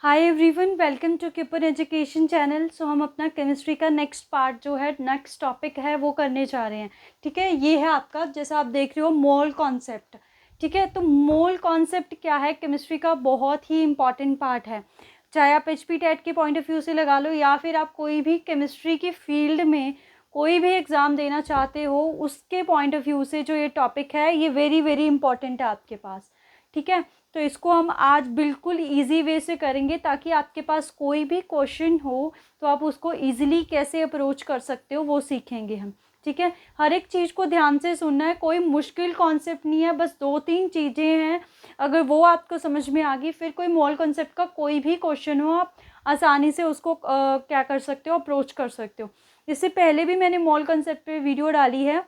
Hi everyone, welcome to किपर education channel. So हम अपना केमिस्ट्री का नेक्स्ट पार्ट जो है, नेक्स्ट टॉपिक है, वो करने जा रहे हैं। ठीक है, ये है आपका, जैसा आप देख रहे हो, मोल कॉन्सेप्ट। ठीक है, तो मोल कॉन्सेप्ट क्या है, केमिस्ट्री का बहुत ही इंपॉर्टेंट पार्ट है। चाहे आप एचपी टेट के पॉइंट ऑफ व्यू से लगा लो, या फिर आप कोई भी केमिस्ट्री की फील्ड में कोई भी एग्ज़ाम देना चाहते हो, उसके पॉइंट ऑफ व्यू से जो ये टॉपिक है, ये वेरी वेरी इंपॉर्टेंट है आपके पास। ठीक है, तो इसको हम आज बिल्कुल इजी वे से करेंगे, ताकि आपके पास कोई भी क्वेश्चन हो तो आप उसको इजीली कैसे अप्रोच कर सकते हो वो सीखेंगे हम। ठीक है, हर एक चीज़ को ध्यान से सुनना है, कोई मुश्किल कॉन्सेप्ट नहीं है, बस 2-3 चीज़ें हैं। अगर वो आपको समझ में आ गई, फिर कोई मोल कॉन्सेप्ट का कोई भी क्वेश्चन हो, आप आसानी से उसको क्या कर सकते हो, अप्रोच कर सकते हो। इससे पहले भी मैंने मोल कॉन्सेप्ट पे वीडियो डाली है।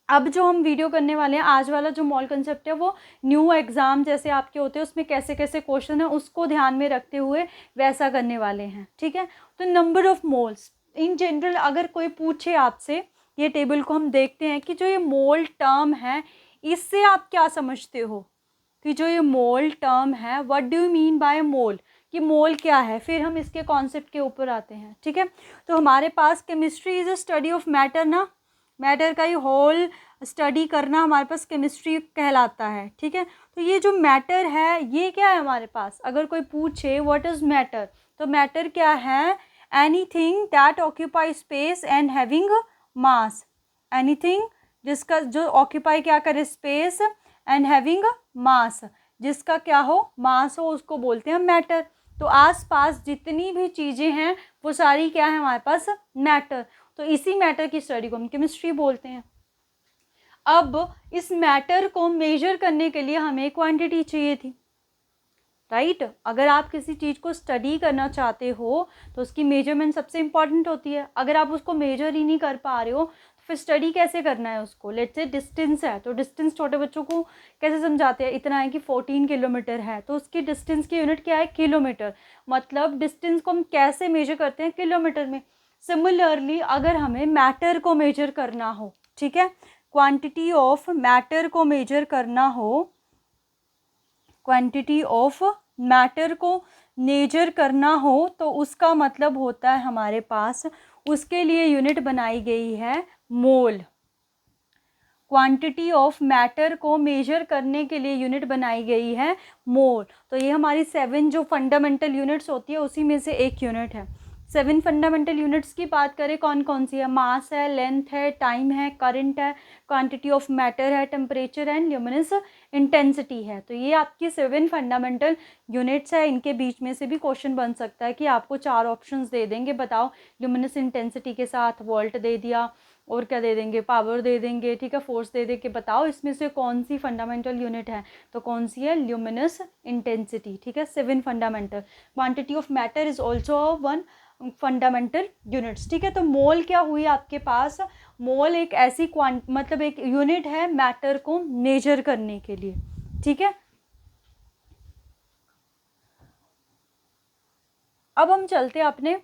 अब जो हम वीडियो करने वाले हैं, आज वाला जो मॉल कंसेप्ट है, वो न्यू एग्ज़ाम जैसे आपके होते हैं, उसमें कैसे कैसे क्वेश्चन है उसको ध्यान में रखते हुए वैसा करने वाले हैं। ठीक है, तो number of moles in general अगर कोई पूछे आपसे, ये टेबल को हम देखते हैं कि जो ये मोल टर्म है, इससे आप क्या समझते हो कि जो ये मोल टर्म है, what do you mean by mole, कि मोल क्या है, फिर हम इसके कॉन्सेप्ट के ऊपर आते हैं। ठीक है, तो हमारे पास chemistry is a study of matter ना, मैटर का ही होल स्टडी करना हमारे पास केमिस्ट्री कहलाता है। ठीक है, तो ये जो मैटर है, ये क्या है हमारे पास, अगर कोई पूछे व्हाट इज़ मैटर, तो मैटर क्या है, anything that occupy space and having mass. Anything जिसका जो ऑक्यूपाई क्या करे, स्पेस एंड हैविंग मास, जिसका क्या हो, मास हो, उसको बोलते हैं मैटर। तो आसपास जितनी भी चीज़ें हैं वो सारी क्या है हमारे पास, मैटर। तो इसी मैटर की स्टडी को हम केमिस्ट्री बोलते हैं। अब इस मैटर को मेजर करने के लिए हमें क्वांटिटी चाहिए थी, राइट। अगर आप किसी चीज़ को स्टडी करना चाहते हो तो उसकी मेजरमेंट सबसे इंपॉर्टेंट होती है। अगर आप उसको मेजर ही नहीं कर पा रहे हो तो फिर स्टडी कैसे करना है उसको। लेट्स से डिस्टेंस है, तो डिस्टेंस छोटे बच्चों को कैसे समझाते हैं, इतना है कि 14 किलोमीटर है, तो उसकी डिस्टेंस की यूनिट क्या है, किलोमीटर। मतलब डिस्टेंस को हम कैसे मेजर करते हैं, किलोमीटर में। सिमिलरली अगर हमें मैटर को मेजर करना हो, ठीक है, क्वांटिटी ऑफ मैटर को मेजर करना हो, क्वांटिटी ऑफ मैटर को मेजर करना हो, तो उसका मतलब होता है हमारे पास, उसके लिए यूनिट बनाई गई है मोल। क्वांटिटी ऑफ मैटर को मेजर करने के लिए यूनिट बनाई गई है मोल। तो ये हमारी 7 जो फंडामेंटल यूनिट्स होती है उसी में से एक यूनिट है। 7 फंडामेंटल यूनिट्स की बात करें, कौन कौन सी है, मास है, लेंथ है, टाइम है, करंट है, क्वांटिटी ऑफ मैटर है, टेम्परेचर एंड ल्यूमिनस इंटेंसिटी है। तो ये आपकी 7 फंडामेंटल यूनिट्स है। इनके बीच में से भी क्वेश्चन बन सकता है कि आपको 4 ऑप्शंस दे देंगे, बताओ ल्यूमिनस इंटेंसिटी के साथ वोल्ट दे दिया, और क्या दे देंगे, पावर दे देंगे, ठीक है, फोर्स दे दे के बताओ इसमें से कौन सी फंडामेंटल यूनिट है, तो कौन सी है, ल्यूमिनस इंटेंसिटी। ठीक है, 7 fundamental. Quantity of matter is also 1 fundamental units. ठीक है, तो मोल क्या हुई आपके पास, मोल एक ऐसी मतलब एक यूनिट है मैटर को मेजर करने के लिए। ठीक है, अब हम चलते हैं अपने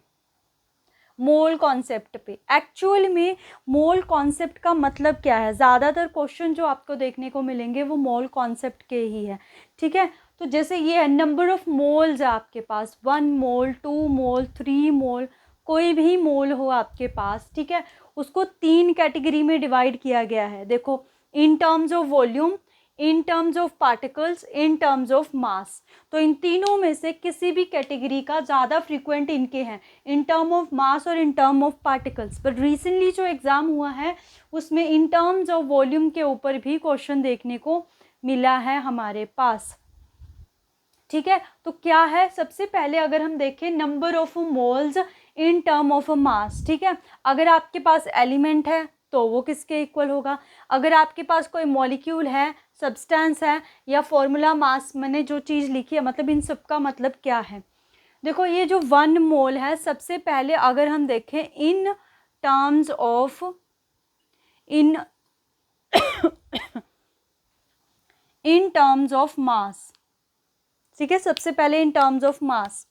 मोल कॉन्सेप्ट पे। एक्चुअल में मोल कॉन्सेप्ट का मतलब क्या है, ज़्यादातर क्वेश्चन जो आपको देखने को मिलेंगे वो मोल कॉन्सेप्ट के ही है। ठीक है, तो जैसे ये है, नंबर ऑफ मोल्स है आपके पास, 1 मोल, 2 मोल, 3 मोल, कोई भी मोल हो आपके पास। ठीक है, उसको 3 कैटेगरी में डिवाइड किया गया है। देखो, in terms of volume, in terms of particles, in terms of mass. तो इन तीनों में से किसी भी कैटेगरी का ज़्यादा फ्रीक्वेंट इनके हैं, इन टर्म ऑफ मास और इन टर्म ऑफ पार्टिकल्स। पर रिसेंटली जो एग्ज़ाम हुआ है उसमें इन टर्म्स ऑफ वॉल्यूम के ऊपर भी क्वेश्चन देखने को मिला है हमारे पास। ठीक है, तो क्या है, सबसे पहले अगर हम देखें number of moles in term of mass. ठीक है, अगर आपके पास एलिमेंट है तो वो किसके इक्वल होगा, अगर आपके पास कोई मॉलिक्यूल है, सब्सटेंस है, या फॉर्मूला मास, मैंने जो चीज़ लिखी है, मतलब इन सब का मतलब क्या है। देखो, ये जो 1 मोल है, सबसे पहले अगर हम देखें in terms of in in terms of mass. ठीक है, सबसे पहले इन टर्म्स ऑफ मास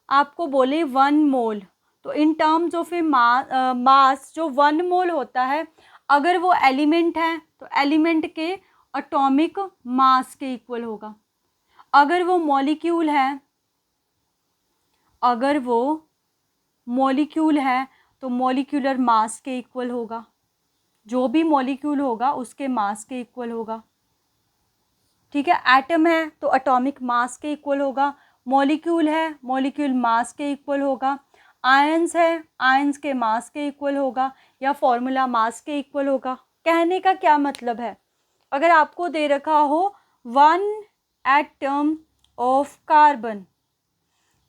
आपको बोले 1 मोल, तो इन टर्म्स ऑफ ए मास जो 1 मोल होता है, अगर वो एलिमेंट है तो एलिमेंट के एटॉमिक मास के इक्वल होगा। अगर वो मॉलिक्यूल है अगर वो मॉलिक्यूल है तो मॉलिक्यूलर मास के इक्वल होगा, जो भी मॉलिक्यूल होगा उसके मास के इक्वल होगा। ठीक है, एटम है तो एटॉमिक मास के इक्वल होगा, मॉलिक्यूल है मॉलिक्यूल मास के इक्वल होगा, आयंस है आयंस के मास के इक्वल होगा, या फॉर्मूला मास के इक्वल होगा। कहने का क्या मतलब है, अगर आपको दे रखा हो 1 एटम ऑफ कार्बन,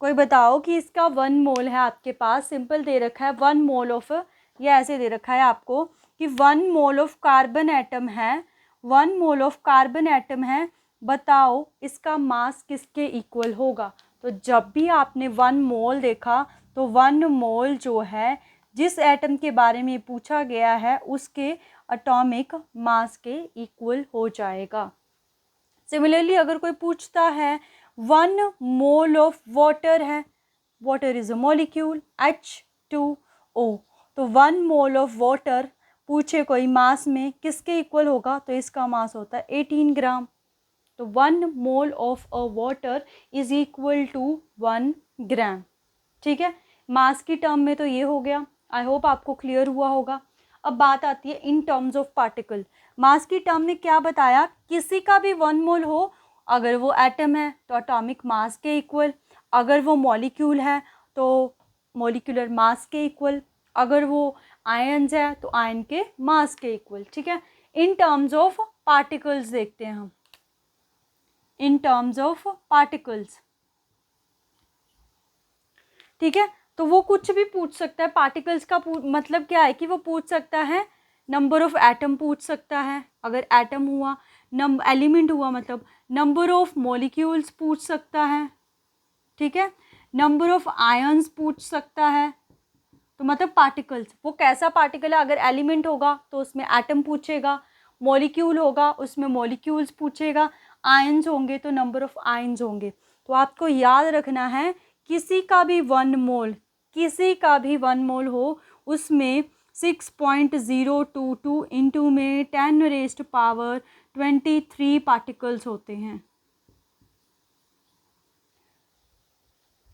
कोई बताओ कि इसका 1 मोल है आपके पास, सिंपल दे रखा है 1 मोल ऑफ, या ऐसे दे रखा है आपको कि 1 मोल ऑफ कार्बन एटम है, 1 मोल ऑफ कार्बन एटम है, बताओ इसका मास किसके इक्वल होगा। तो जब भी आपने 1 मोल देखा तो 1 मोल जो है जिस एटम के बारे में पूछा गया है उसके एटॉमिक मास के इक्वल हो जाएगा। सिमिलरली अगर कोई पूछता है 1 मोल ऑफ वाटर है, water is a molecule H2O, तो 1 मोल ऑफ वाटर पूछे कोई मास में किसके इक्वल होगा, तो इसका मास होता है 18 ग्राम। तो 1 mole of a water is equal to 1 gram. ठीक है, मास की टर्म में तो ये हो गया, आई होप आपको क्लियर हुआ होगा। अब बात आती है इन टर्म्स ऑफ पार्टिकल। मास की टर्म में क्या बताया, किसी का भी 1 मोल हो, अगर वो एटम है तो एटॉमिक मास के इक्वल, अगर वो मॉलिक्यूल है तो मॉलिक्यूलर मास के इक्वल, अगर वो आयन्स है तो आयन के मास के इक्वल। ठीक है, इन टर्म्स ऑफ पार्टिकल्स देखते हैं हम, इन टर्म्स ऑफ पार्टिकल्स। ठीक है, तो वो कुछ भी पूछ सकता है, पार्टिकल्स का मतलब क्या है कि वो पूछ सकता है नंबर ऑफ एटम पूछ सकता है, अगर एटम हुआ, एलिमेंट हुआ मतलब नंबर ऑफ मॉलिक्यूल्स पूछ सकता है। ठीक है, नंबर ऑफ आयन्स पूछ सकता है, तो मतलब पार्टिकल्स वो कैसा पार्टिकल है, अगर एलिमेंट होगा तो उसमें एटम पूछेगा, मॉलिक्यूल होगा उसमें मॉलिक्यूल्स पूछेगा, आयन्स होंगे तो नंबर ऑफ आयन्स होंगे। तो आपको याद रखना है किसी का भी 1 मोल, किसी का भी 1 मोल हो उसमें 6.022 इंटू में 10⁻23 पार्टिकल्स होते हैं।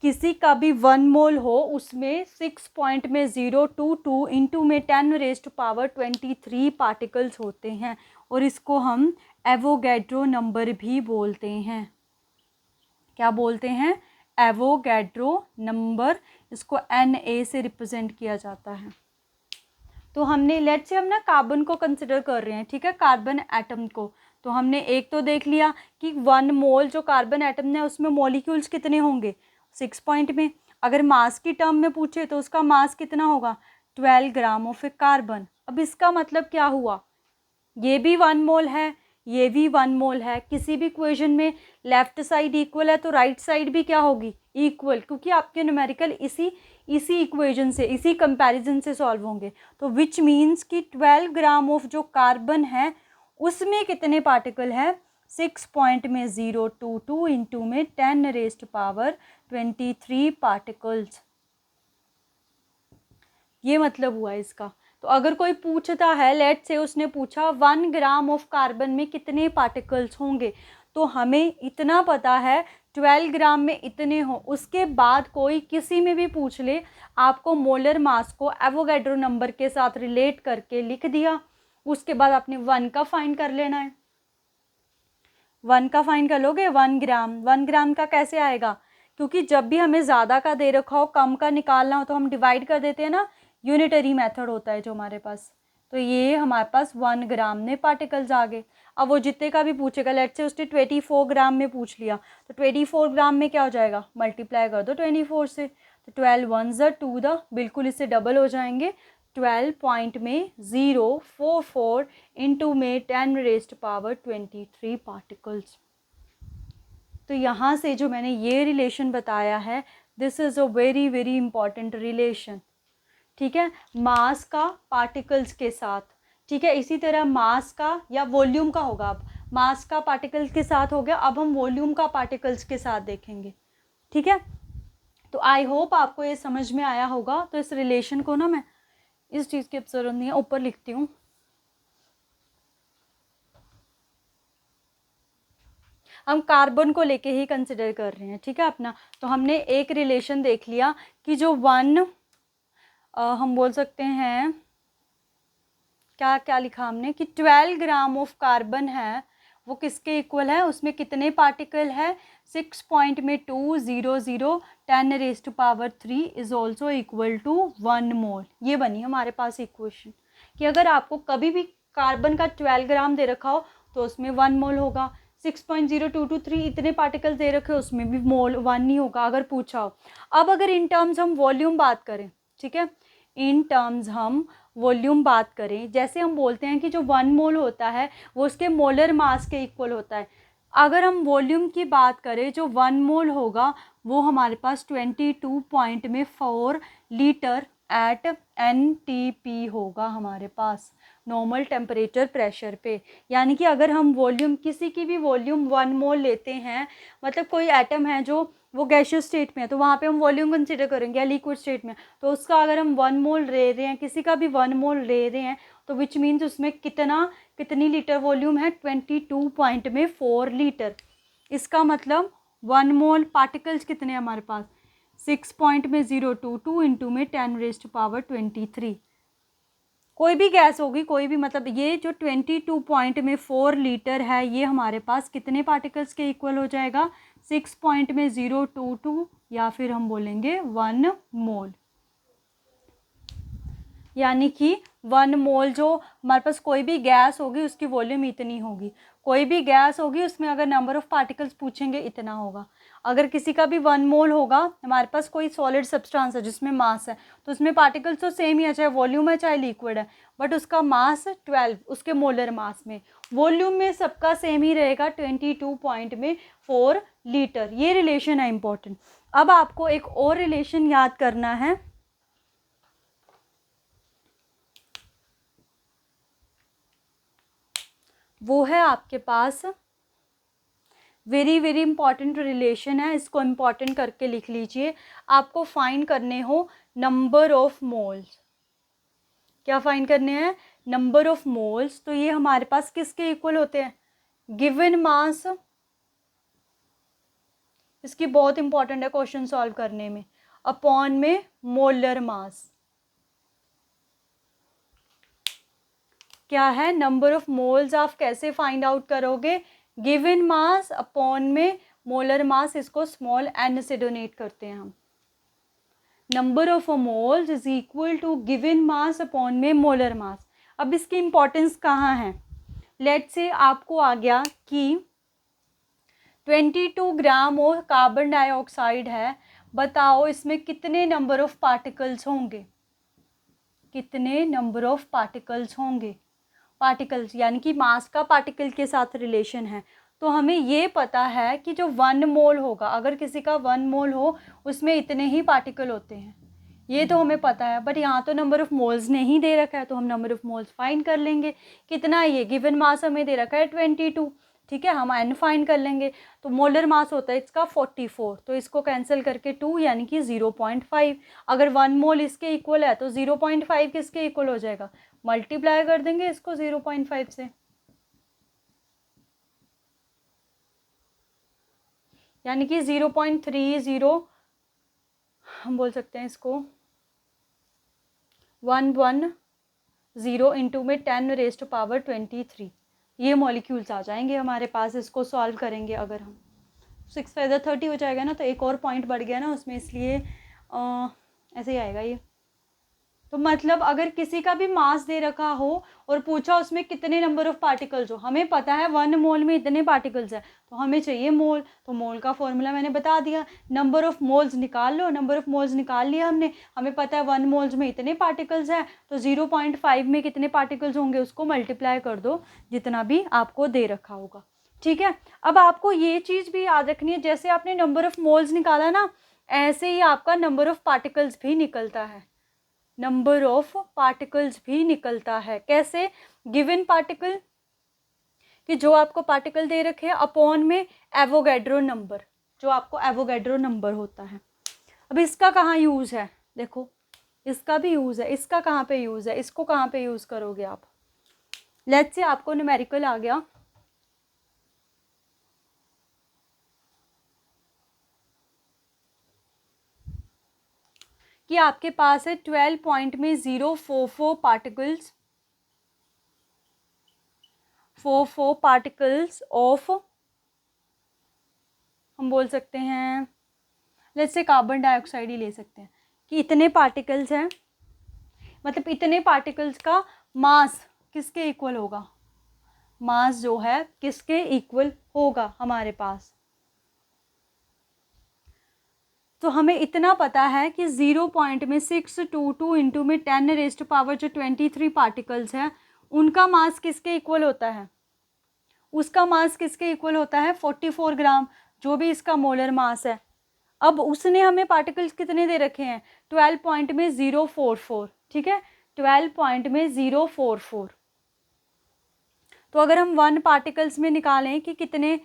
किसी का भी 1 मोल हो उसमें 6.022 इंटू में 10⁻23 पार्टिकल्स होते हैं, और इसको हम एवोगैड्रो नंबर भी बोलते हैं। क्या बोलते हैं, एवोगैड्रो नंबर, इसको Na से रिप्रेजेंट किया जाता है। तो हमने लेट्स से हम ना कार्बन को कंसिडर कर रहे हैं, ठीक है, कार्बन एटम को, तो हमने एक तो देख लिया कि 1 मोल जो कार्बन एटम है उसमें मॉलिक्यूल्स कितने होंगे 6 पॉइंट में, अगर मास की टर्म में पूछे तो उसका मास कितना होगा 12 ग्राम ऑफ ए कार्बन। अब इसका मतलब क्या हुआ, ये भी 1 मोल है, ये भी 1 मोल है, किसी भी इक्वेशन में लेफ्ट साइड इक्वल है तो राइट साइड भी क्या होगी इक्वल, क्योंकि आपके न्यूमेरिकल इसी इक्वेशन से, इसी कंपैरिजन से सॉल्व होंगे। तो विच मीन्स कि 12 ग्राम ऑफ जो कार्बन है उसमें कितने पार्टिकल है 6.022 इंटू में 10⁻23 पार्टिकल्स, ये मतलब हुआ इसका। तो अगर कोई पूछता है, लेट से उसने पूछा 1 ग्राम ऑफ कार्बन में कितने पार्टिकल्स होंगे, तो हमें इतना पता है 12 ग्राम में इतने हो, उसके बाद कोई किसी में भी पूछ ले, आपको मोलर मास को एवोगैड्रो नंबर के साथ रिलेट करके लिख दिया, उसके बाद आपने 1 का फाइंड कर लेना है। 1 का फाइंड कर लोगे, 1 ग्राम, 1 ग्राम का कैसे आएगा, क्योंकि जब भी हमें ज़्यादा का दे रखा हो कम का निकालना हो तो हम डिवाइड कर देते हैं ना, यूनिटरी मेथड होता है जो हमारे पास। तो ये हमारे पास 1 ग्राम में पार्टिकल्स आ गए। अब वो जितने का भी पूछेगा, लेट से उसने 24 ग्राम में पूछ लिया, तो 24 ग्राम में क्या हो जाएगा, मल्टीप्लाई कर दो 24 से, तो 12 1 ज़ 2 द, बिल्कुल इससे डबल हो जाएंगे, 12 पॉइंट में 044 इंटू में 10⁻23 पार्टिकल्स। तो यहाँ से जो मैंने ये रिलेशन बताया है, this is a very very important relation. ठीक है, मास का पार्टिकल्स के साथ, ठीक है, इसी तरह मास का या वॉल्यूम का होगा, अब मास का पार्टिकल्स के साथ हो गया, अब हम वॉल्यूम का पार्टिकल्स के साथ देखेंगे। ठीक है, तो आई होप आपको ये समझ में आया होगा। तो इस रिलेशन को ना मैं इस चीज़ की जरूरत नहीं है, ऊपर लिखती हूँ। हम कार्बन को लेके ही कंसिडर कर रहे हैं, ठीक है अपना। तो हमने एक रिलेशन देख लिया कि जो हम बोल सकते हैं क्या क्या लिखा हमने कि 12 ग्राम ऑफ कार्बन है वो किसके इक्वल है, उसमें कितने पार्टिकल है, 6.200 10⁻³ इज ऑल्सो इक्वल टू 1 मोल। ये बनी हमारे पास इक्वेशन कि अगर आपको कभी भी कार्बन का 12 ग्राम दे रखा हो तो उसमें 1 मोल होगा, 6.0223 इतने पार्टिकल्स दे रखे हो उसमें भी मोल 1 नहीं होगा अगर पूछा हो। अब अगर इन टर्म्स हम वॉल्यूम बात करें, ठीक है, इन टर्म्स हम वॉल्यूम बात करें, जैसे हम बोलते हैं कि जो 1 मोल होता है वो उसके मोलर मास के इक्वल होता है। अगर हम वॉल्यूम की बात करें जो 1 मोल होगा वो हमारे पास 22.4 लीटर एट NTP होगा हमारे पास, नॉर्मल टेम्परेचर प्रेशर पे। यानी कि अगर हम वॉल्यूम किसी की भी वॉल्यूम 1 मोल लेते हैं, मतलब कोई एटम है जो वो गैसियस स्टेट में है तो वहाँ पे हम वॉल्यूम कंसिडर करेंगे, या लिक्विड स्टेट में, तो उसका अगर हम 1 मोल ले रहे हैं, किसी का भी 1 मोल ले रहे हैं तो विच मीन्स उसमें कितनी लीटर वॉल्यूम है, 22.4 लीटर। इसका मतलब 1 मोल पार्टिकल्स कितने हैं हमारे पास, 6.022 इंटू में 10⁻23। कोई भी गैस होगी, कोई भी, मतलब ये जो 22.4 लीटर है ये हमारे पास कितने पार्टिकल्स के इक्वल हो जाएगा, 6.022 या फिर हम बोलेंगे 1 मोल। यानी कि 1 मोल जो हमारे पास कोई भी गैस होगी उसकी वॉल्यूम इतनी होगी, कोई भी गैस होगी उसमें अगर नंबर ऑफ़ पार्टिकल्स पूछेंगे इतना होगा। अगर किसी का भी 1 मोल होगा, हमारे पास कोई सॉलिड सब्सटेंस है जिसमें मास है तो उसमें पार्टिकल्स तो सेम ही है, चाहे वॉल्यूम है चाहे लिक्विड है, बट उसका मास 12 उसके मोलर मास में, वॉल्यूम में सबका सेम ही रहेगा 22.4 लीटर। ये रिलेशन है इम्पोर्टेंट। अब आपको एक और रिलेशन याद करना है, वो है आपके पास वेरी वेरी इंपॉर्टेंट रिलेशन है, इसको इम्पॉर्टेंट करके लिख लीजिए। आपको फाइंड करने हो नंबर ऑफ मोल्स। क्या फाइंड करने हैं, नंबर ऑफ मोल्स। तो ये हमारे पास किसके इक्वल होते हैं, गिवन मास, इसकी बहुत इंपॉर्टेंट है क्वेश्चन सॉल्व करने में, अपॉन में मोलर मास। क्या है, नंबर ऑफ मोल्स आप कैसे फाइंड आउट करोगे, गिवन मास अपॉन में मोलर मास, इसको स्मॉल n से डोनेट करते हैं हम। Number of moles is equal to given mass upon में मोलर मास। अब इसकी इंपॉर्टेंस कहाँ है, लेट से आपको आ गया कि 22 ग्राम और कार्बन डाइऑक्साइड है, बताओ इसमें कितने नंबर ऑफ पार्टिकल्स होंगे, कितने नंबर ऑफ पार्टिकल्स होंगे, पार्टिकल्स यानी कि मास का पार्टिकल के साथ रिलेशन है। तो हमें ये पता है कि जो 1 मोल होगा, अगर किसी का 1 मोल हो उसमें इतने ही पार्टिकल होते हैं, ये तो हमें पता है। बट यहाँ तो नंबर ऑफ़ मोल्स नहीं दे रखा है तो हम नंबर ऑफ़ मोल्स फाइंड कर लेंगे। कितना ये गिवन मास हमें दे रखा है 22, ठीक है, हम n फाइंड कर लेंगे। तो मोलर मास होता है इसका 44, तो इसको कैंसिल करके 2 यानी कि 0.5। अगर 1 मोल इसके इक्वल है तो 0.5 किसके इक्वल हो जाएगा, मल्टीप्लाई कर देंगे इसको 0.5 से, यानी कि 0.30 हम बोल सकते हैं इसको 110 इंटू में 10⁻23 ये मॉलिक्यूल्स आ जाएंगे हमारे पास। इसको सॉल्व करेंगे अगर हम 6 × 30 हो जाएगा ना, तो एक और पॉइंट बढ़ गया ना उसमें, इसलिए ऐसे ही आएगा ये। तो मतलब अगर किसी का भी मास दे रखा हो और पूछा उसमें कितने नंबर ऑफ पार्टिकल्स हो, हमें पता है 1 मोल में इतने पार्टिकल्स है तो हमें चाहिए मोल, तो मोल का फॉर्मूला मैंने बता दिया, नंबर ऑफ मोल्स निकाल लो। नंबर ऑफ मोल्स निकाल लिया हमने, हमें पता है 1 मोल्स में इतने पार्टिकल्स हैं, तो 0.5 में कितने पार्टिकल्स होंगे उसको मल्टीप्लाई कर दो जितना भी आपको दे रखा होगा, ठीक है। अब आपको ये चीज़ भी याद रखनी है, जैसे आपने नंबर ऑफ मोल्स निकाला ना, ऐसे ही आपका नंबर ऑफ पार्टिकल्स भी निकलता है, नंबर ऑफ पार्टिकल्स भी निकलता है। कैसे, गिवन पार्टिकल कि जो आपको पार्टिकल दे रखे हैं अपॉन में एवोगैड्रो नंबर, जो आपको एवोगैड्रो नंबर होता है। अब इसका कहाँ यूज़ है, देखो इसका भी यूज़ है, इसका कहाँ पे यूज़ है, इसको कहाँ पे यूज़ करोगे आप। लेट्स से आपको न्यूमेरिकल आ गया कि आपके पास है 12 पॉइंट में 044 पार्टिकल्स, 44 पार्टिकल्स ऑफ, हम बोल सकते हैं लेट्स से कार्बन डाइऑक्साइड ही ले सकते हैं, कि इतने पार्टिकल्स हैं, मतलब इतने पार्टिकल्स का मास किसके इक्वल होगा, मास जो है किसके इक्वल होगा हमारे पास। तो हमें इतना पता है कि 0 पॉइंट में 622 इंटू में 10⁻⁻, जो 23 पार्टिकल्स हैं, उनका मास किसके इक्वल होता है, उसका मास किसके इक्वल होता है 44 ग्राम, जो भी इसका मोलर मास है। अब उसने हमें पार्टिकल्स कितने दे रखे हैं, 12 पॉइंट में 044, ठीक है, 12 पॉइंट में 044। तो अगर हम 1 पार्टिकल्स में निकालें कि कितने,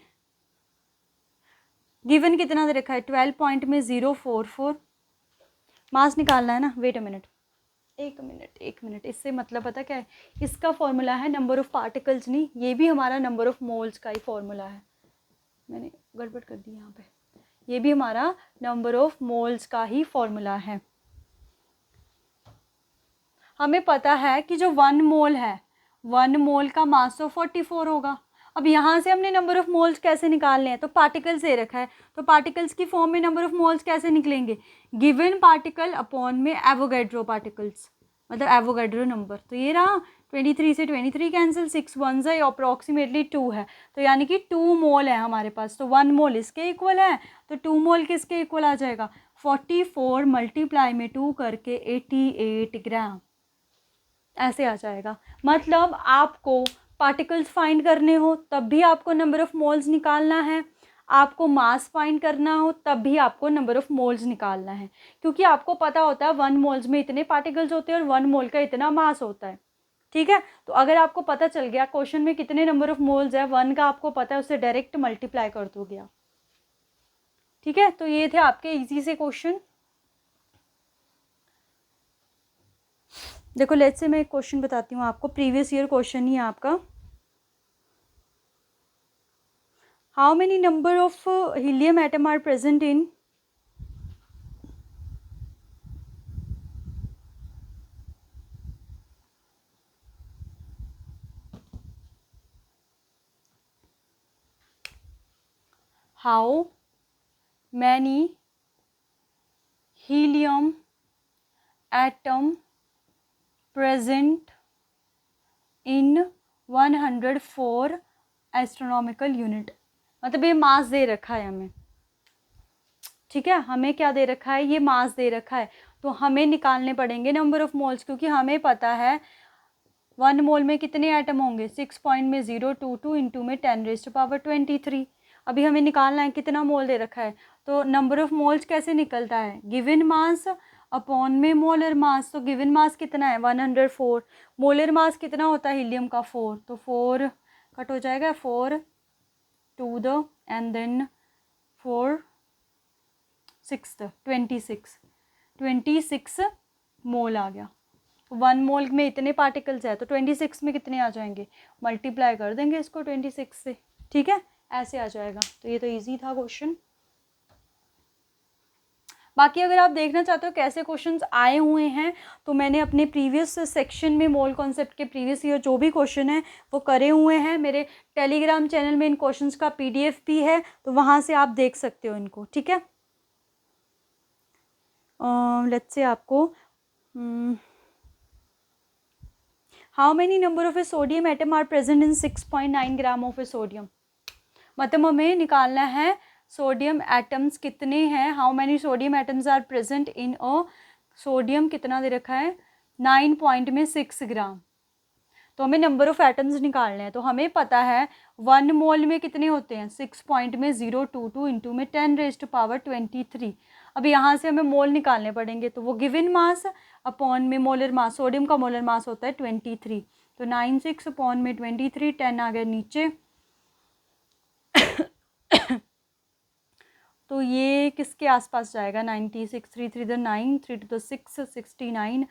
गिवन कितना दे रखा है 12 पॉइंट में 044, मास निकालना है ना। वेट अ मिनट, एक मिनट, इससे मतलब पता क्या है, इसका फॉर्मूला है नंबर ऑफ़ पार्टिकल्स, नहीं, ये भी हमारा नंबर ऑफ़ मोल्स का ही फॉर्मूला है, मैंने गड़बड़ कर दी यहाँ पे, ये भी हमारा नंबर ऑफ़ मोल्स का ही फॉर्मूला है। हमें पता है कि जो 1 मोल है, 1 मोल का मास तो 44 होगा। अब यहाँ से हमने नंबर ऑफ़ मोल्स कैसे निकालने हैं, तो पार्टिकल्स दे रखा है, तो पार्टिकल्स की फॉर्म में नंबर ऑफ़ मोल्स कैसे निकलेंगे, गिवन पार्टिकल अपॉन में एवोगैड्रो पार्टिकल्स, मतलब एवोगैड्रो नंबर। तो ये रहा 23 से 23 कैंसिल, 6 1 से अप्रॉक्सीमेटली 2 है, तो यानी कि 2 मोल है हमारे पास। तो 1 मोल इसके इक्वल है, तो 2 मोल किसके इक्वल आ जाएगा, 44 मल्टीप्लाई में 2 करके 88 ग्राम, ऐसे आ जाएगा। मतलब आपको पार्टिकल्स फाइंड करने हो तब भी आपको नंबर ऑफ़ मोल्स निकालना है, आपको मास फाइंड करना हो तब भी आपको नंबर ऑफ़ मोल्स निकालना है, क्योंकि आपको पता होता है 1 मोल्स में इतने पार्टिकल्स होते हैं और 1 मोल का इतना मास होता है, ठीक है। तो अगर आपको पता चल गया क्वेश्चन में कितने नंबर ऑफ़ मोल्स है, 1 का आपको पता है, उससे डायरेक्ट मल्टीप्लाई कर दोगे आप, ठीक है। तो ये थे आपके ईजी से क्वेश्चन। देखो लेट्स से मैं एक क्वेश्चन बताती हूँ आपको, प्रीवियस ईयर क्वेश्चन ही है आपका। How many number of helium atom are present in how many helium atom present in 104 astronomical unit, मतलब ये मास दे रखा है हमें, ठीक है, हमें क्या दे रखा है, ये मास दे रखा है। तो हमें निकालने पड़ेंगे नंबर ऑफ़ मोल्स, क्योंकि हमें पता है 1 मोल में कितने एटम होंगे, 6.022 इंटू में 10⁻23। अभी हमें निकालना है कितना मोल दे रखा है, तो नंबर ऑफ़ मोल्स कैसे निकलता है, गिवन मास अपॉन में मोलर मास। तो गिवन मास कितना है 104, मोलर मास कितना होता है हीलियम का 4, तो 4 कट हो जाएगा, 4 टू द एंड देन 4 6 26 मोल आ गया। 1 मोल में इतने पार्टिकल्स है, तो 26 में कितने आ जाएंगे, मल्टीप्लाई कर देंगे इसको 26 से, ठीक है, ऐसे आ जाएगा। तो ये तो इजी था क्वेश्चन। बाकी अगर आप देखना चाहते हो कैसे क्वेश्चंस आए हुए हैं, तो मैंने अपने प्रीवियस सेक्शन में मोल कॉन्सेप्ट के प्रीवियस ईयर जो भी क्वेश्चन है वो करे हुए हैं। मेरे टेलीग्राम चैनल में इन क्वेश्चंस का PDF भी है, तो वहाँ से आप देख सकते हो इनको, ठीक है। लेट्स से आपको how many number of a sodium atom are present in 6.9 gram of a sodium, मतलब हमें निकालना है सोडियम एटम्स कितने हैं, how many sodium atoms are present in a sodium, कितना दे रखा है 9.6 ग्राम। तो हमें नंबर ऑफ़ एटम्स निकालने हैं, तो हमें पता है 1 मोल में कितने होते हैं 6.022 इंटू में 10⁻23। अब यहाँ से हमें मोल निकालने पड़ेंगे, तो वो गिवन मास अपॉन में मोलर मास, सोडियम का मोलर मास होता है 23, तो 96 अपॉन में 23, 10 आ गया नीचे। तो ये किसके आसपास जाएगा 96, 3 3 द 9, 3 2 द 6, 69,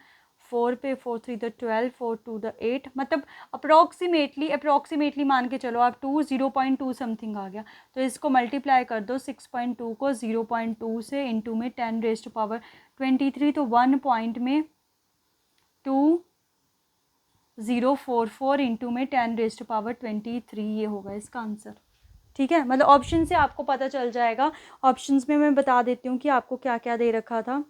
4 पे 4 3 द 12, 4 2 द 8, मतलब अप्रॉक्सीमेटली मान के चलो आप 0.2 समथिंग आ गया। तो इसको मल्टीप्लाई कर दो 6.2 को 0.2 से इंटू में 10⁻ 23 तो 1 पॉइंट में 2044 इंटू में 10⁻23 ये होगा इसका आंसर। ठीक है, मतलब ऑप्शन से आपको पता चल जाएगा। ऑप्शंस में मैं बता देती हूँ कि आपको क्या क्या दे रखा था।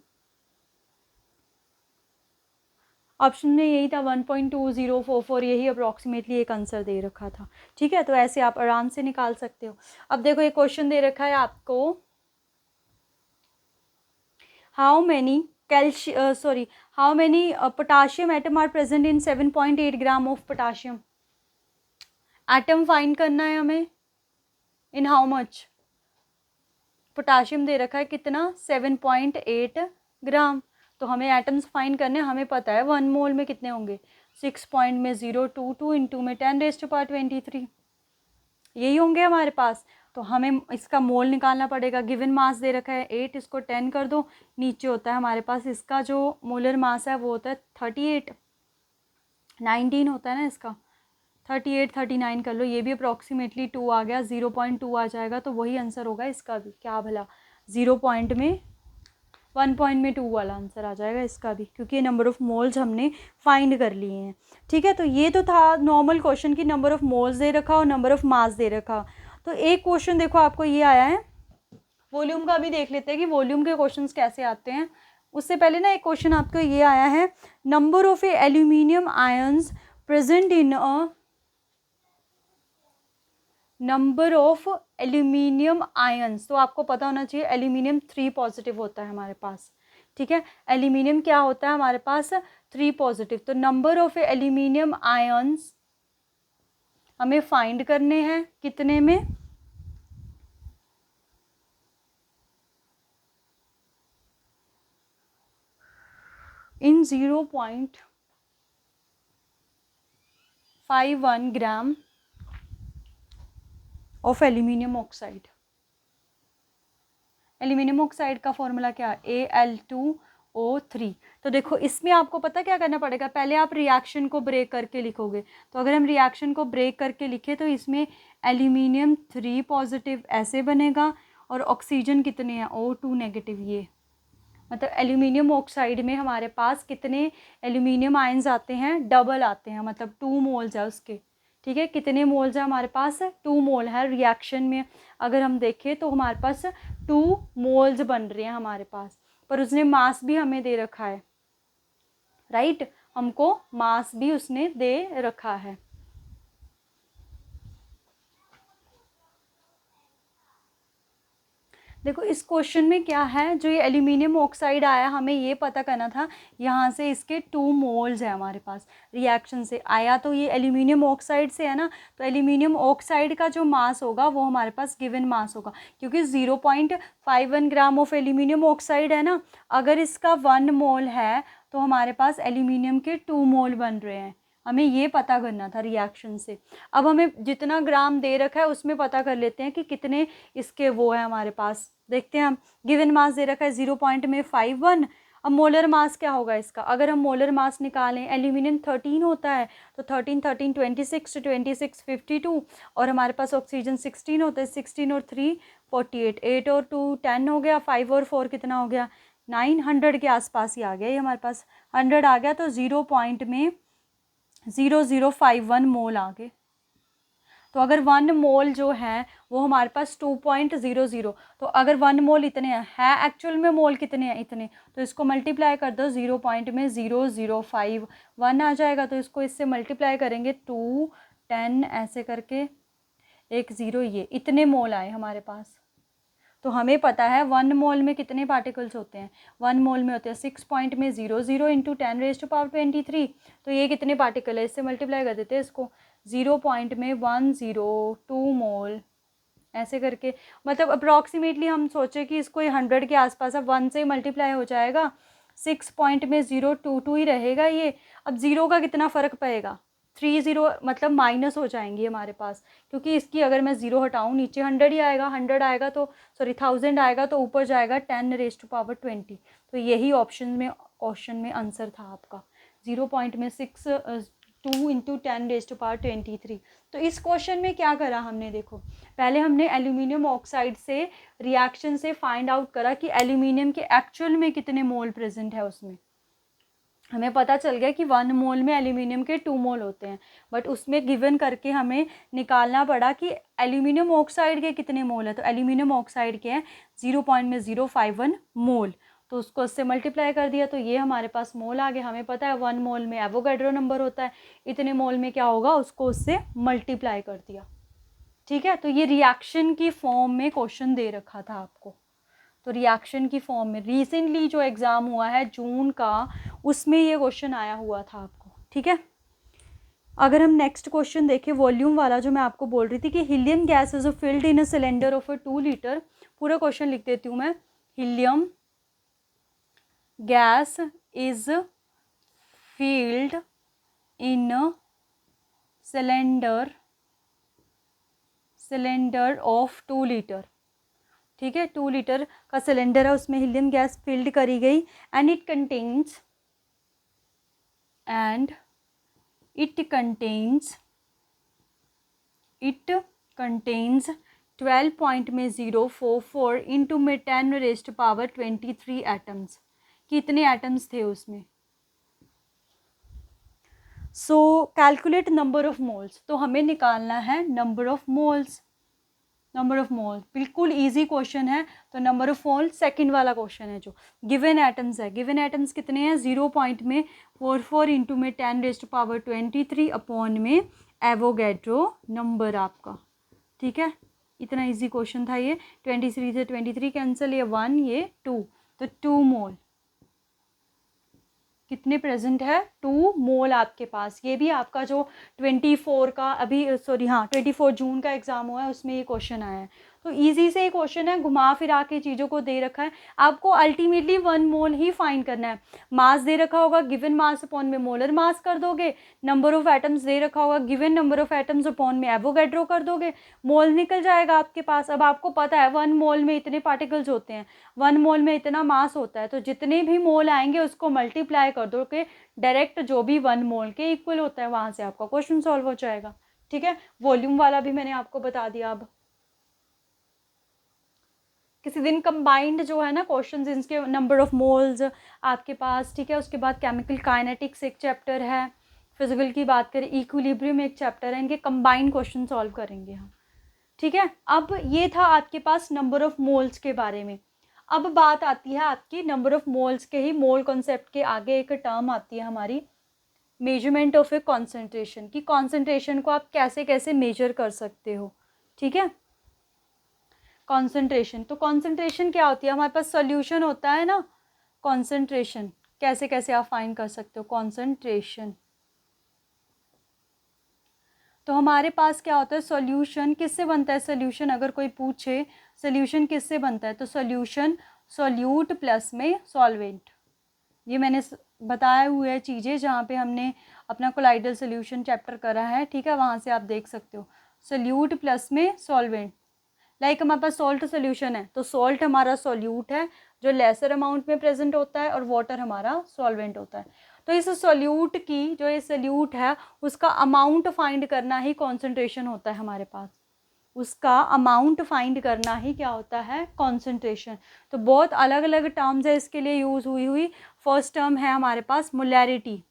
ऑप्शन में यही था 1.2044, यही अप्रॉक्सीमेटली एक आंसर दे रखा था। ठीक है, तो ऐसे आप आराम से निकाल सकते हो। अब देखो एक क्वेश्चन दे रखा है आपको, how many potassium atom are present in 7.8 gram of potassium. Atom find करना है हमें इन हाउ मच। पोटाशियम दे रखा है कितना, 7.8 ग्राम। तो हमें एटम्स फाइंड करने, हमें पता है 1 मोल में कितने होंगे, 6.022 इंटू में 10⁻23 यही होंगे हमारे पास। तो हमें इसका मोल निकालना पड़ेगा। गिवन मास दे रखा है 8, इसको 10 कर दो, नीचे होता है हमारे पास इसका जो मोलर मास है वो होता है 38, 19 होता है ना इसका, 38 39 कर लो, ये भी अप्रॉक्सीमेटली 2 आ गया, 0.2 आ जाएगा। तो वही आंसर होगा इसका भी। क्या भला, 0 पॉइंट में 1 पॉइंट में 2 वाला आंसर आ जाएगा इसका भी, क्योंकि ये नंबर ऑफ़ मोल्स हमने फाइंड कर लिए हैं। ठीक है, तो ये तो था नॉर्मल क्वेश्चन की नंबर ऑफ़ मोल्स दे रखा और नंबर ऑफ़ मास दे रखा। तो एक क्वेश्चन देखो आपको ये आया है, वॉल्यूम का भी देख लेते हैं कि वॉल्यूम के क्वेश्चंस कैसे आते हैं। उससे पहले ना एक क्वेश्चन आपको ये आया है, number of aluminium ions present in a number of aluminium ions. तो आपको पता होना चाहिए एल्यूमिनियम 3 पॉजिटिव होता है हमारे पास। ठीक है, एल्यूमिनियम क्या होता है हमारे पास, 3 पॉजिटिव। तो नंबर ऑफ एल्यूमिनियम आयंस हमें फाइंड करने हैं कितने में, इन 0.51 gram of aluminium oxide. Aluminium oxide का फॉर्मूला क्या, Al2O3। तो देखो इसमें आपको पता क्या करना पड़ेगा, पहले आप रिएक्शन को ब्रेक करके लिखोगे। तो अगर हम रिएक्शन को ब्रेक करके लिखे तो इसमें एल्यूमिनियम 3 पॉजिटिव ऐसे बनेगा और ऑक्सीजन कितने हैं, O2 नेगेटिव। ये मतलब एल्यूमिनियम ऑक्साइड में हमारे पास कितने एल्यूमिनियम आयंस आते हैं, डबल आते हैं, मतलब 2 मोल्स है उसके। ठीक है, कितने मोल्स है हमारे पास, 2 मोल है। रिएक्शन में अगर हम देखें तो हमारे पास 2 मोल्स बन रहे हैं हमारे पास, पर उसने मास भी हमें दे रखा है, राइट, हमको मास भी उसने दे रखा है। देखो इस क्वेश्चन में क्या है, जो ये एल्यूमिनियम ऑक्साइड आया हमें ये पता करना था, यहाँ से इसके 2 मोल्स है हमारे पास, रिएक्शन से आया तो ये एल्यूमिनियम ऑक्साइड से है ना। तो एल्यूमिनियम ऑक्साइड का जो मास होगा वो हमारे पास गिवन मास होगा, क्योंकि 0.51 ग्राम ऑफ एल्यूमिनियम ऑक्साइड है ना। अगर इसका 1 मोल है तो हमारे पास एल्यूमिनियम के 2 मोल बन रहे हैं, हमें ये पता करना था रिएक्शन से। अब हमें जितना ग्राम दे रखा है उसमें पता कर लेते हैं कि कितने इसके वो है हमारे पास। देखते हैं हम, गिवन मास दे रखा है 0.51। अब मोलर मास क्या होगा इसका, अगर हम मोलर मास निकालें, एल्यूमिनियम 13 होता है तो 13 13 26 26 52, और हमारे पास ऑक्सीजन 16 होता है, 16 और 3 48, 8 और 2 10 हो गया, 5 और 4 कितना हो गया, 900 के आसपास ही आ गया ये हमारे पास, 100 आ गया। तो 0 पॉइंट में 0051 मोल आ गए। तो अगर 1 मोल जो है वो हमारे पास 2.00, तो अगर 1 मोल इतने हैं एक्चुअल में मोल कितने हैं, इतने, तो इसको मल्टीप्लाई कर दो, 0 पॉइंट में 0051 आ जाएगा। तो इसको इससे मल्टीप्लाई करेंगे 2 10 ऐसे करके 1 0, ये इतने मोल आए हमारे पास। तो हमें पता है 1 मोल में कितने पार्टिकल्स होते हैं, 1 मोल में होते हैं 6.00 इंटू 10⁻23। तो ये कितने पार्टिकल है, इससे मल्टीप्लाई कर देते हैं इसको, 0.102 मोल ऐसे करके। मतलब अप्रॉक्सीमेटली हम सोचे कि इसको 100 के आसपास, अब 1 से मल्टीप्लाई हो जाएगा, 6.022 ही रहेगा ये। अब 0 का कितना फ़र्क पड़ेगा, 3 0 मतलब माइनस हो जाएंगी हमारे पास, क्योंकि इसकी अगर मैं 0 हटाऊँ नीचे 100 ही आएगा, 100 आएगा तो 1000 आएगा तो ऊपर जाएगा 10⁻20। तो यही ऑप्शन में क्वेश्चन में आंसर था आपका, 0 पॉइंट में 6 2 इंटू 10⁻23। तो इस क्वेश्चन में क्या करा हमने, देखो पहले हमने एल्यूमिनियम ऑक्साइड से रिएक्शन से फाइंड आउट करा कि एल्यूमिनियम के एक्चुअल में कितने मोल प्रेजेंट है उसमें। हमें पता चल गया कि 1 मोल में एल्यूमिनियम के 2 मोल होते हैं, बट उसमें गिवन करके हमें निकालना पड़ा कि एल्यूमिनियम ऑक्साइड के कितने मोल है। तो एल्यूमिनियम ऑक्साइड के हैं 0.051 मोल, तो उसको उससे मल्टीप्लाई कर दिया, तो ये हमारे पास मोल आ गया। हमें पता है 1 मोल में एवोगैड्रो नंबर होता है, इतने मोल में क्या होगा, उसको उससे मल्टीप्लाई कर दिया। ठीक है, तो ये रिएक्शन की फॉर्म में क्वेश्चन दे रखा था आपको। तो रिएक्शन की फॉर्म में रिसेंटली जो एग्ज़ाम हुआ है जून का, उसमें ये क्वेश्चन आया हुआ था आपको। ठीक है, अगर हम नेक्स्ट क्वेश्चन देखें वॉल्यूम वाला, जो मैं आपको बोल रही थी कि helium gas is filled in a cylinder of a 2 litre. पूरा क्वेश्चन लिख देती हूँ मैं। Helium gas is field in cylinder of 2 litre. ठीक है, 2 लीटर का सिलेंडर है, उसमें हीलियम गैस फिल्ड करी गई एंड इट कंटेन्स 12.044 इंटू में 10⁻23 एटम्स। कितने एटम्स थे उसमें। सो कैलकुलेट नंबर ऑफ मोल्स, तो हमें निकालना है नंबर ऑफ मोल्स। बिल्कुल इजी क्वेश्चन है। तो नंबर ऑफ मोल सेकंड वाला क्वेश्चन है, जो गिवन एटम्स है। गिवन एटम्स कितने हैं, 0.44 इंटू में 10⁻23 अपॉन में एवोगैड्रो नंबर आपका। ठीक है, इतना इजी क्वेश्चन था ये। 23 से 23 कैंसिल, ये 1 ये 2, तो 2 मोल कितने प्रेजेंट है, 2 मोल आपके पास। ये भी आपका जो 24 का अभी 24 जून का एग्जाम हुआ है, उसमें ये क्वेश्चन आया है। तो इजी से ये क्वेश्चन है, घुमा फिरा के चीज़ों को दे रखा है आपको। अल्टीमेटली 1 मोल ही फाइंड करना है। मास दे रखा होगा, गिवन मास अपॉन में मोलर मास कर दोगे। नंबर ऑफ एटम्स दे रखा होगा, given number of atoms upon में एवोगैड्रो कर दोगे, मोल निकल जाएगा आपके पास। अब आपको पता है 1 मोल में इतने पार्टिकल्स होते हैं, 1 मोल में इतना मास होता है, तो जितने भी मोल आएंगे उसको मल्टीप्लाई कर दो कि डायरेक्ट जो भी 1 मोल के इक्वल होता है, वहां से आपका क्वेश्चन सॉल्व हो जाएगा। ठीक है, वॉल्यूम वाला भी मैंने आपको बता दिया। अब किसी दिन कंबाइंड जो है ना क्वेश्चंस, इनके नंबर ऑफ मोल्स आपके पास। ठीक है, उसके बाद केमिकल काइनेटिक्स एक चैप्टर है, फिजिकल की बात करें इक्विलिब्रियम एक चैप्टर है, इनके कंबाइंड क्वेश्चन सॉल्व करेंगे हम। ठीक है, अब ये था आपके पास नंबर ऑफ मोल्स के बारे में। अब बात आती है आपकी नंबर ऑफ मोल्स के ही मोल कॉन्सेप्ट के आगे एक टर्म आती है हमारी, मेजरमेंट ऑफ ए कॉन्सेंट्रेशन। की कॉन्सेंट्रेशन को आप कैसे कैसे मेजर कर सकते हो। ठीक है, कॉन्सेंट्रेशन, तो कॉन्सेंट्रेशन क्या होती है, हमारे पास सॉल्यूशन होता है ना। कॉन्सेंट्रेशन कैसे कैसे आप फाइंड कर सकते हो कॉन्सेंट्रेशन। तो हमारे पास क्या होता है, सॉल्यूशन किससे बनता है। सॉल्यूशन अगर कोई पूछे सॉल्यूशन किससे बनता है, तो सॉल्यूशन सॉल्यूट प्लस में सॉल्वेंट। ये मैंने बताए हुए चीज़ें जहाँ पे हमने अपना कोलाइडल सॉल्यूशन चैप्टर करा है। ठीक है, वहाँ से आप देख सकते हो। सॉल्यूट प्लस में सॉल्वेंट, लाइक हमारे पास सॉल्ट सॉल्यूशन है, तो सॉल्ट हमारा सॉल्यूट है जो लेसर अमाउंट में प्रेजेंट होता है, और वाटर हमारा सॉल्वेंट होता है। तो इस सॉल्यूट की जो ये सॉल्यूट है उसका अमाउंट फाइंड करना ही कॉन्सेंट्रेशन होता है हमारे पास। उसका अमाउंट फाइंड करना ही क्या होता है, कॉन्सेंट्रेशन। तो बहुत अलग अलग टर्म्स है इसके लिए यूज़ हुई। फर्स्ट टर्म है हमारे पास मोलैरिटी,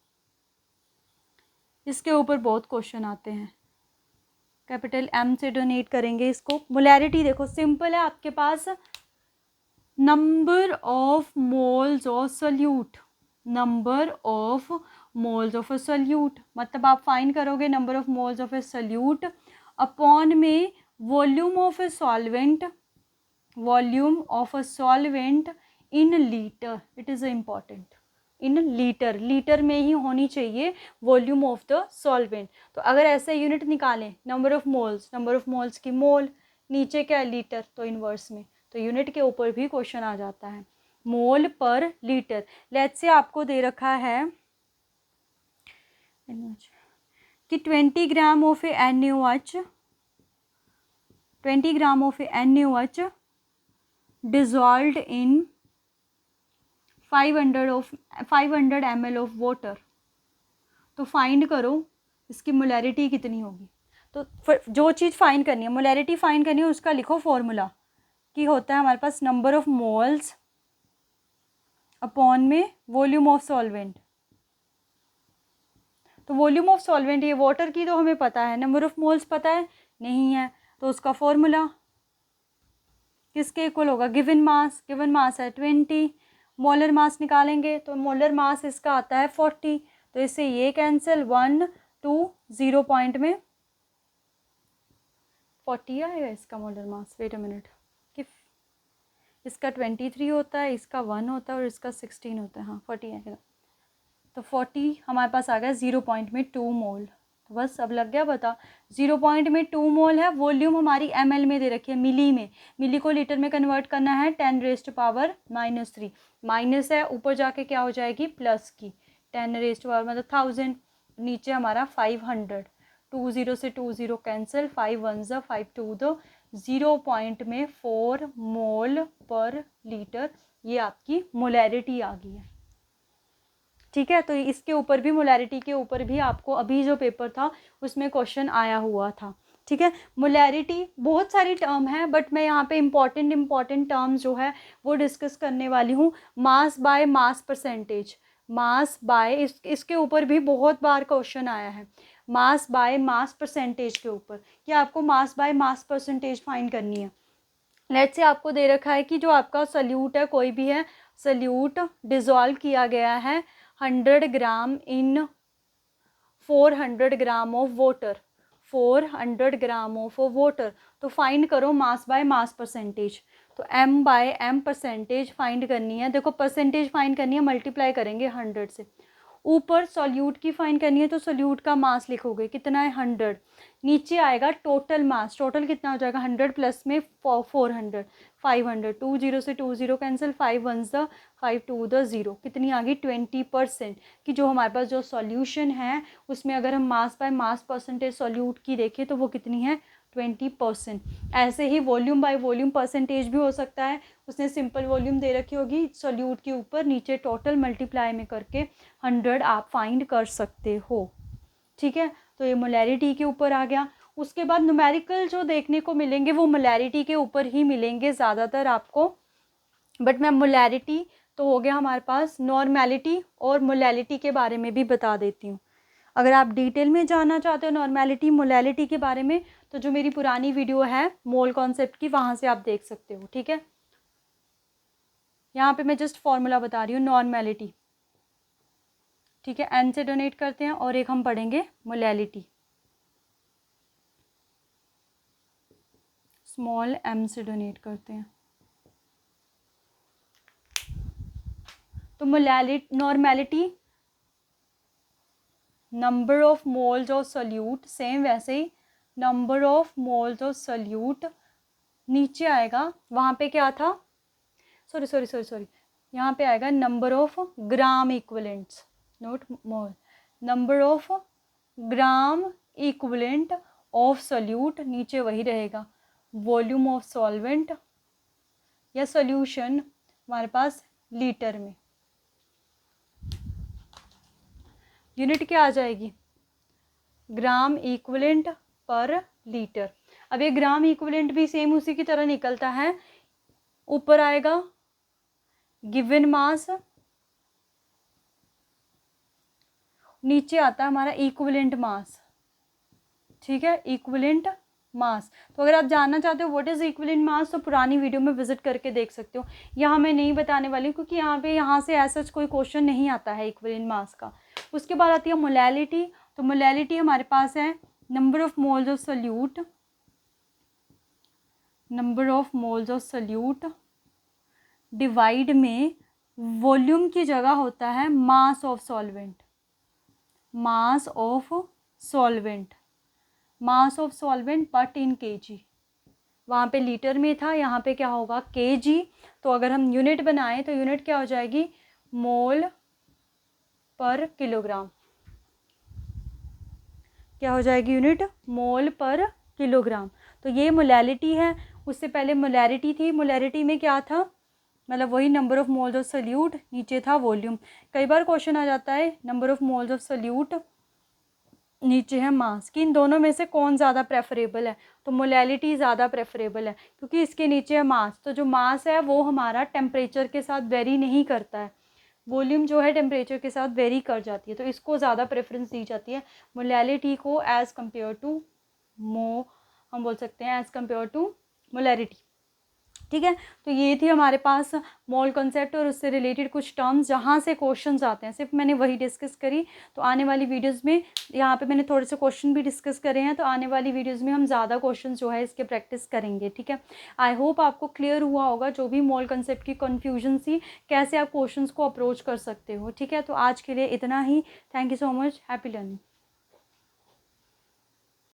इसके ऊपर बहुत क्वेश्चन आते हैं, कैपिटल M से डोनेट करेंगे इसको। मोलैरिटी देखो सिंपल है, आपके पास number of moles of solute, number of moles of a solute, मतलब आप फाइंड करोगे number of moles of a solute upon में volume of a solvent, volume of a solvent in litre. It is important, in litre, litre में ही होनी चाहिए volume of the solvent. तो अगर ऐसे यूनिट निकालें number of moles, number of moles की मोल, नीचे क्या है लीटर, तो इनवर्स में, तो यूनिट के ऊपर भी क्वेश्चन आ जाता है, मोल पर लीटर। लेट्स से आपको दे रखा है कि 20 ग्राम of A NaOH, 20 gram of A NaOH dissolved in 500 ml of water. तो फाइंड करो इसकी मोलैरिटी कितनी होगी। तो जो चीज़ फाइंड करनी है, मोलैरिटी फाइंड करनी है, उसका लिखो फॉर्मूला कि होता है हमारे पास नंबर ऑफ मोल्स अपॉन में वॉल्यूम ऑफ सॉल्वेंट। तो वॉल्यूम ऑफ सॉल्वेंट ये वाटर की तो हमें पता है, नंबर ऑफ मोल्स पता है नहीं है, तो उसका फॉर्मूला किसके इक्वल होगा, गिवन मास है 20, मोलर मास निकालेंगे तो मोलर मास इसका आता है 40, तो इससे ये कैंसिल 1 2 0 पॉइंट में 40 आएगा इसका molar mass. Wait a minute, कि इसका 23 होता है, इसका 1 होता है और इसका 16 होता है, हाँ 40 आएगा। तो 40 हमारे पास आ गया 0 पॉइंट में 2 मोल। तो बस अब लग गया पता, 0 पॉइंट में 2 मोल है। वॉल्यूम हमारी ml में दे रखी है, मिली में, मिली को लीटर में कन्वर्ट करना है 10⁻³ माइनस है, ऊपर जाके क्या हो जाएगी प्लस की 10⁻, मतलब 1000, नीचे हमारा 500, 2 0 से 2 0 कैंसिल, 5 1 ज़ा 5 2 दो, 0 पॉइंट में 4 मोल पर लीटर, ये आपकी मोलैरिटी आ गई है। ठीक है, तो इसके ऊपर भी, मोलैरिटी के ऊपर भी आपको अभी जो पेपर था उसमें क्वेश्चन आया हुआ था। ठीक है, मोलैरिटी बहुत सारी टर्म है, बट मैं यहाँ पे इम्पॉर्टेंट टर्म्स जो है वो डिस्कस करने वाली हूँ। मास by mass percentage, mass by इसके ऊपर भी बहुत बार क्वेश्चन आया है, मास बाय मास परसेंटेज के ऊपर, कि आपको मास बाय मास परसेंटेज फाइंड करनी है। लेट्स से आपको दे रखा है कि जो आपका सल्यूट है, कोई भी है, सल्यूट डिज़ोल्व किया गया है 100 gram in 400 gram of water, 400 gram of water, तो फाइंड करो मास बाय मास परसेंटेज। तो m by m percentage find करनी है। देखो परसेंटेज फाइंड करनी है, मल्टीप्लाई करेंगे 100 से। ऊपर सॉल्यूट की फाइंड करनी है, तो सॉल्यूट का मास लिखोगे, कितना है 100, नीचे आएगा टोटल मास, टोटल कितना हो जाएगा 100 प्लस में 400, 500, 2 0 से 2 0 कैंसिल, 5 1 ज़ा 5 2 द 0, कितनी आ गई 20%, कि जो हमारे पास जो सॉल्यूशन है उसमें अगर हम मास बाय मास परसेंटेज सॉल्यूट की देखें तो वो कितनी है 20%। ऐसे ही वॉल्यूम बाय वॉल्यूम परसेंटेज भी हो सकता है, उसने सिंपल वॉल्यूम दे रखी होगी सॉल्यूट के ऊपर, नीचे टोटल मल्टीप्लाई में करके 100 आप फाइंड कर सकते हो। ठीक है, तो ये मोलैरिटी के ऊपर आ गया। उसके बाद न्यूमेरिकल जो देखने को मिलेंगे वो मोलैरिटी के ऊपर ही मिलेंगे ज़्यादातर आपको, बट मैं मोलैरिटी तो हो गया हमारे पास, नॉर्मेलिटी और मोलैलिटी के बारे में भी बता देती हूँ। अगर आप डिटेल में जानना चाहते हो नॉर्मेलिटी मोलैलिटी के बारे में, तो जो मेरी पुरानी वीडियो है मोल कॉन्सेप्ट की, वहाँ से आप देख सकते हो। ठीक है, यहाँ पे मैं जस्ट फॉर्मूला बता रही हूँ नॉर्मेलिटी। ठीक है, एन से डोनेट करते हैं और एक हम पढ़ेंगे मोलैलिटी, स्मॉल एम से डोनेट करते हैं। तो normality number of moles of solute, same वैसे ही number of moles of solute, नीचे आएगा वहाँ पे क्या था, सॉरी यहाँ पे आएगा number of gram equivalents, note mole, number of gram equivalent of solute, नीचे वही रहेगा वॉल्यूम ऑफ सॉल्वेंट या सॉल्यूशन हमारे पास लीटर में, यूनिट क्या आ जाएगी ग्राम इक्विवेलेंट पर लीटर। अब ये ग्राम इक्विवेलेंट भी सेम उसी की तरह निकलता है, ऊपर आएगा गिवन मास, नीचे आता है हमारा इक्विवेलेंट मास। ठीक है, इक्विवेलेंट मास। तो अगर आप जानना चाहते हो व्हाट इज इक्विवेलेंट मास, तो पुरानी वीडियो में विजिट करके देख सकते हो, यहाँ मैं नहीं बताने वाली क्योंकि यहाँ से ऐसा कोई क्वेश्चन नहीं आता है इक्विवेलेंट मास का। उसके बाद आती है मोलैलिटी। तो मोलैलिटी हमारे पास है number of moles of solute, number of moles of solute divide में वॉल्यूम की जगह होता है mass of solvent, mass of solvent, mass of solvent but in KG. वहाँ पे लीटर में था, यहाँ पे क्या होगा केजी। तो अगर हम यूनिट बनाएं तो यूनिट क्या हो जाएगी मोल पर किलोग्राम, क्या हो जाएगी यूनिट मोल पर किलोग्राम। तो ये मोलैलिटी है, उससे पहले मोलैरिटी थी। मोलैरिटी में क्या था, मतलब वही number of moles of solute, नीचे था वॉल्यूम। कई बार क्वेश्चन आ जाता है number of moles of solute नीचे है मास, कि इन दोनों में से कौन ज़्यादा प्रेफरेबल है, तो मोलैलिटी ज़्यादा प्रेफरेबल है क्योंकि इसके नीचे है मास। तो जो मास है वो हमारा टेम्परेचर के साथ वेरी नहीं करता है, वॉल्यूम जो है टेम्परेचर के साथ वेरी कर जाती है, तो इसको ज़्यादा प्रेफरेंस दी जाती है मोलैलिटी को एज़ कम्पेयर टू हम बोल सकते हैं एज़ कम्पेयर टू मोलैरिटी। ठीक है, तो ये थी हमारे पास मोल कॉन्सेप्ट और उससे रिलेटेड कुछ टर्म्स जहाँ से क्वेश्चंस आते हैं, सिर्फ मैंने वही डिस्कस करी। तो आने वाली वीडियोस में यहाँ पे मैंने थोड़े से क्वेश्चन भी डिस्कस करे हैं, तो आने वाली वीडियोस में हम ज़्यादा क्वेश्चंस जो है इसके प्रैक्टिस करेंगे। ठीक है, आई होप आपको क्लियर हुआ होगा जो भी मोल कॉन्सेप्ट की कन्फ्यूजन थी, कैसे आप क्वेश्चन को अप्रोच कर सकते हो। ठीक है, तो आज के लिए इतना ही। Thank you so much, happy learning.